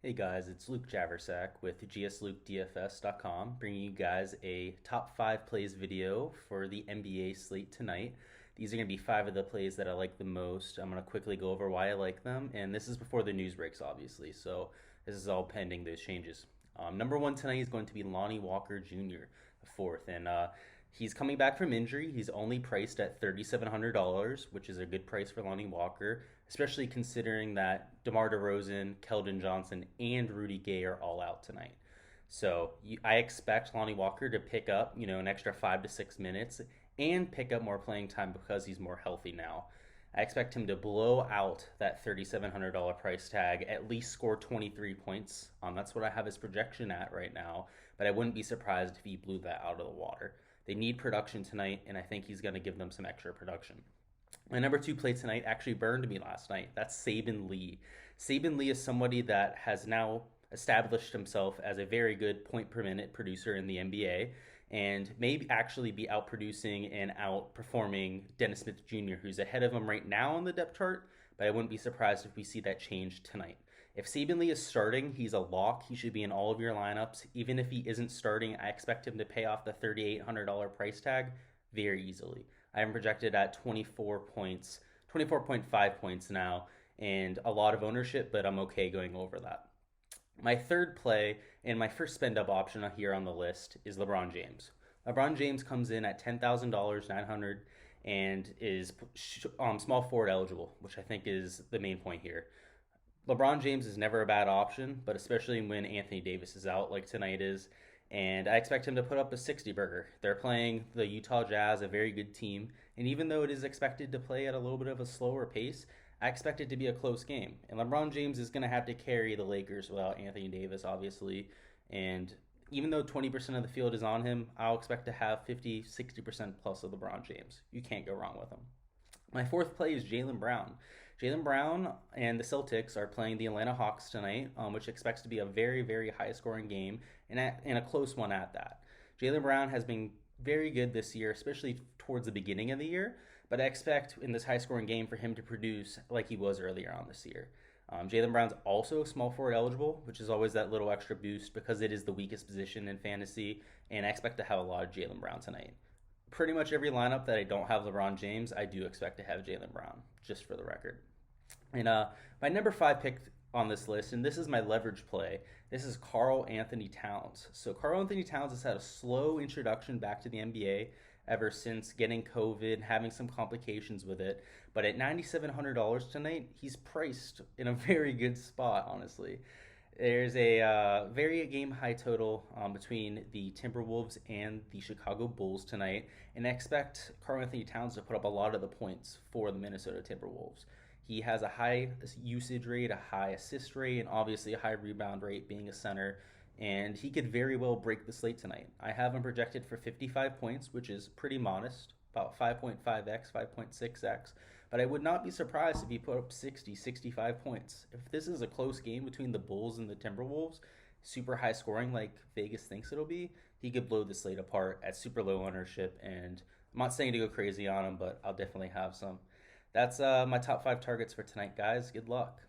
Hey guys, it's Luke Javersack with Gslukedfs.com, bringing you guys a top 5 plays video for the NBA slate tonight. These are going to be 5 of the plays that I like the most. I'm going to quickly go over why I like them, and this is before the news breaks, obviously, so this is all pending those changes. Number 1 tonight is going to be Lonnie Walker Jr., the fourth, and he's coming back from injury. He's only priced at $3,700, which is a good price for Lonnie Walker, especially considering that DeMar DeRozan, Keldon Johnson, and Rudy Gay are all out tonight. So I expect Lonnie Walker to pick up, an extra 5 to 6 minutes and pick up more playing time because he's more healthy now. I expect him to blow out that $3,700 price tag, at least score 23 points. That's what I have his projection at right now, but I wouldn't be surprised if he blew that out of the water. They need production tonight, and I think he's going to give them some extra production. My number 2 play tonight actually burned me last night. That's Saban Lee. Saban Lee is somebody that has now established himself as a very good point per minute producer in the NBA and may actually be outproducing and outperforming Dennis Smith Jr., who's ahead of him right now on the depth chart, but I wouldn't be surprised if we see that change tonight. If Saban Lee is starting, he's a lock. He should be in all of your lineups. Even if he isn't starting, I expect him to pay off the $3,800 price tag very easily. I am projected at 24 points, 24.5 points now, and a lot of ownership, but I'm okay going over that. My third play and my first spend up option here on the list is LeBron James. LeBron James comes in at $10,000, 900, and is small forward eligible, which I think is the main point here. LeBron James is never a bad option, but especially when Anthony Davis is out like tonight is, and I expect him to put up a 60 burger. They're playing the Utah Jazz, a very good team, and even though it is expected to play at a little bit of a slower pace, I expect it to be a close game. And LeBron James is going to have to carry the Lakers without Anthony Davis, obviously, and even though 20% of the field is on him, I'll expect to have 50, 60% plus of LeBron James. You can't go wrong with him. My fourth play is Jaylen Brown. Jaylen Brown and the Celtics are playing the Atlanta Hawks tonight, which expects to be a very, very high scoring game and a close one at that. Jaylen Brown has been very good this year, especially towards the beginning of the year, but I expect in this high scoring game for him to produce like he was earlier on this year. Jaylen Brown's also small forward eligible, which is always that little extra boost because it is the weakest position in fantasy, and I expect to have a lot of Jaylen Brown tonight. Pretty much every lineup that I don't have LeBron James, I do expect to have Jaylen Brown, just for the record. And my number 5 pick on this list, and this is my leverage play, this is Karl-Anthony Towns. So Karl-Anthony Towns has had a slow introduction back to the NBA ever since getting COVID, having some complications with it. But at $9,700 tonight, he's priced in a very good spot, honestly. There's a very game high total between the Timberwolves and the Chicago Bulls tonight, and I expect Karl-Anthony Towns to put up a lot of the points for the Minnesota Timberwolves. He has a high usage rate, a high assist rate, and obviously a high rebound rate being a center, and he could very well break the slate tonight. I have him projected for 55 points, which is pretty modest, about 5.5x, 5.6x, but I would not be surprised if he put up 60, 65 points. If this is a close game between the Bulls and the Timberwolves, super high scoring like Vegas thinks it'll be, he could blow the slate apart at super low ownership, and I'm not saying to go crazy on him, but I'll definitely have some. That's my top 5 targets for tonight, guys. Good luck.